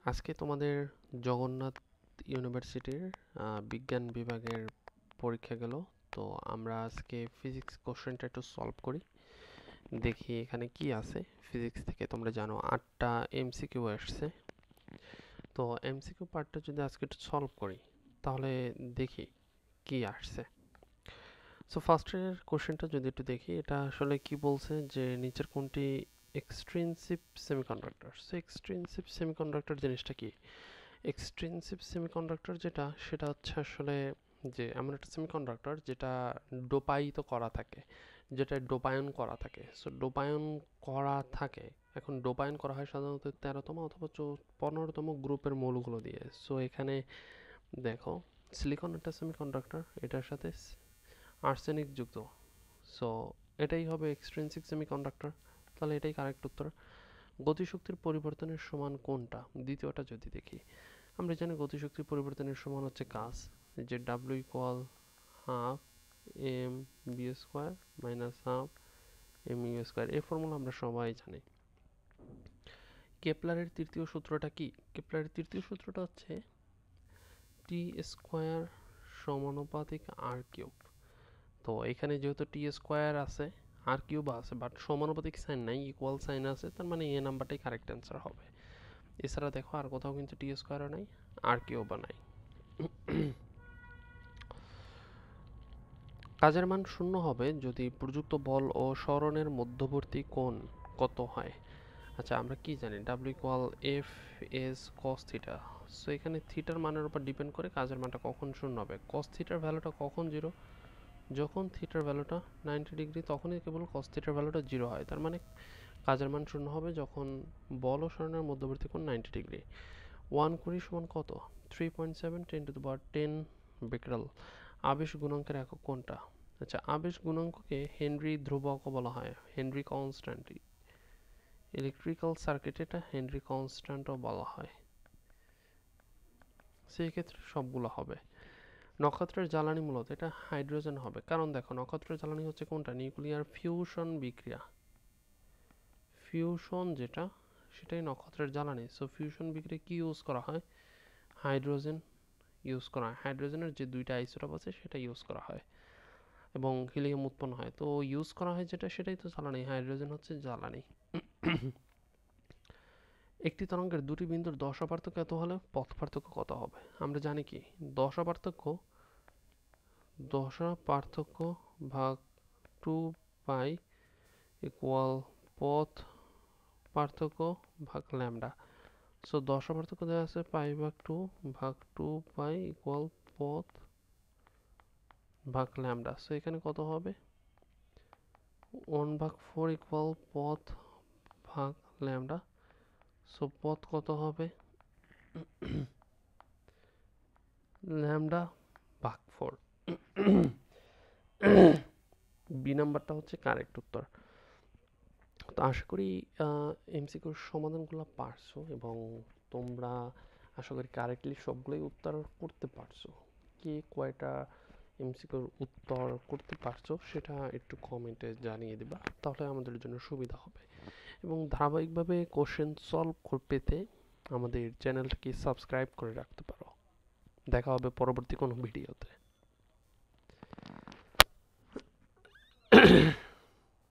আজকে তোমাদের জগন্নাথ ইউনিভার্সিটির বিজ্ঞান বিভাগের পরীক্ষা গেল। তো আমরা আজকে ফিজিক্স কোশ্চেনটা একটু সলভ করি, দেখি এখানে কি আছে। ফিজিক্স থেকে তোমরা জানো 8টা এমসিকিউ আসছে। তো এমসিকিউ পার্টটা যদি আজকে একটু সলভ করি তাহলে দেখি কি আসছে। সো ফার্স্টের কোশ্চেনটা যদি একটু দেখি, এটা আসলে কি বলছে যে নিচের কোনটি এক্সট্রিনসিভ সেমিকন্ডাক্টর। সো এক্সট্রিনসিভ সেমিকন্ডাক্টর জিনিসটা কি? এক্সট্রিনসিভ সেমিকন্ডাক্টর যেটা, সেটা হচ্ছে আসলে যে এমন একটা সেমিকন্ডাক্টর যেটা ডোপায়িত করা থাকে, যেটা ডোপায়ন করা থাকে। সো ডোপায়ন করা থাকে, এখন ডোপায়ন করা হয় সাধারণত 13তম অথবা 15তম গ্রুপের মৌলগুলো দিয়ে। সো এখানে দেখো সিলিকন একটা সেমিকন্ডাক্টর, এটার সাথে আর্সেনিক যুক্ত। সো এটাই হবে এক্সট্রিনসিক সেমিকন্ডাক্টর। তাহলে এটাই কারেক্ট উত্তর। গতিশক্তির পরিবর্তনের সমান কোনটা? দ্বিতীয়টা যদি দেখি, আমরা জানি গতিশক্তির পরিবর্তনের সমান হচ্ছে কাজ, যে W equal half M V square minus half M U square. এই ফর্মুলা আমরা সবাই জানি। কেপলারের তৃতীয় সূত্রটা কি? কেপলারের তৃতীয় সূত্রটা হচ্ছে টি স্কোয়ার সমানুপাতিক আর কিউব। তো এখানে যেহেতু টি স্কোয়ার আছে, আর কিউব আছে, বাট সমানুপাতিক সাইন নাই, ইকুয়াল সাইন আছে, তার মানে এ নাম্বারটাই কারেক্ট অ্যান্সার হবে। এছাড়া দেখো আর কোথাও কিন্তু টি স্কোয়ারও নাই, আর কিউবও নাই। কাজের মান শূন্য হবে যদি প্রযুক্ত বল ও সরণের মধ্যবর্তী কোণ কত হয়? আচ্ছা, আমরা কি জানি W equal F S cos theta. So এখানে থিটার মানের উপর ডিপেন্ড করে কাজের মানটা কখন শূন্য হবে। কস থিটার ভ্যালুটা কখন জিরো? যখন থিটার ভ্যালুটা 90 ডিগ্রি, তখনই কেবল কস থিটার ভ্যালুটা জিরো হয়। তার মানে কাজের মান শূন্য হবে যখন বল ও সরণের মধ্যবর্তী কোণ 90 ডিগ্রি। 1 কুড়ি সমান কত? 3.7 10 বেকেরেল। আবেশ গুণাঙ্কের একক কোনটা? আচ্ছা, আবেশ গুণাঙ্ককে হেনরি ধ্রুবকও বলা হয়, হেনরি কনস্ট্যান্ট। ইলেকট্রিক্যাল সার্কিটে এটা হেনরি কনস্ট্যান্টও বলা হয়। সেই ক্ষেত্রে সবগুলো হবে। নক্ষত্রের জ্বালানি মূলত এটা হাইড্রোজেন হবে, কারণ দেখো নক্ষত্রের জ্বালানি হচ্ছে কোনটা? নিউক্লিয়ার ফিউশন বিক্রিয়া। ফিউশন যেটা, সেটাই নক্ষত্রের জ্বালানি। সো ফিউশন বিক্রিয়া কি ইউজ করা হয়? হাইড্রোজেন ইউজ করা হয়। হাইড্রোজেনের যে দুইটা আইসোটোপ আছে সেটা ইউজ করা হয় এবং হিলিয়াম উৎপন্ন হয়। তো ইউজ করা হয় যেটা, সেটাই তো জ্বালানি। হাইড্রোজেন হচ্ছে জ্বালানি। একটি তরঙ্গের দুটি বিন্দুর দশা পার্থক্য এত হলে পথ পার্থক্য কত হবে? আমরা জানি কি দশা পার্থক্য ভাগ 2 পাই ইকুয়াল পথ পার্থক্য ভাগ ল্যামডা। সো দশা পার্থক্য দেওয়া আছে পাই ভাগ 2 ভাগ 2 পাই ইকুয়াল পথ ভাগ ল্যামডা। সো এখানে কত হবে? 1/4 ইকুয়াল পথ ভাগ ল্যামডা। সো পথ কত হবে? ল্যামডা ভাগ 4। বি নাম্বারটা হচ্ছে কারেক্ট উত্তর। তো আশা করি এমসিকিউর সমাধানগুলো পারছো এবং তোমরা আশা করি কারেক্টলি সবগুলোই উত্তর করতে পারছো। কে কয়টা এমসিকিউর উত্তর করতে পারছো সেটা একটু কমেন্টে জানিয়ে দিবা, তাহলে আমাদের জন্য সুবিধা হবে। এবং ধারাবাহিকভাবে কোশ্চেন সলভ পেতে আমাদের চ্যানেলটাকে সাবস্ক্রাইব করে রাখতে পারো। দেখা হবে পরবর্তী কোনো ভিডিওতে।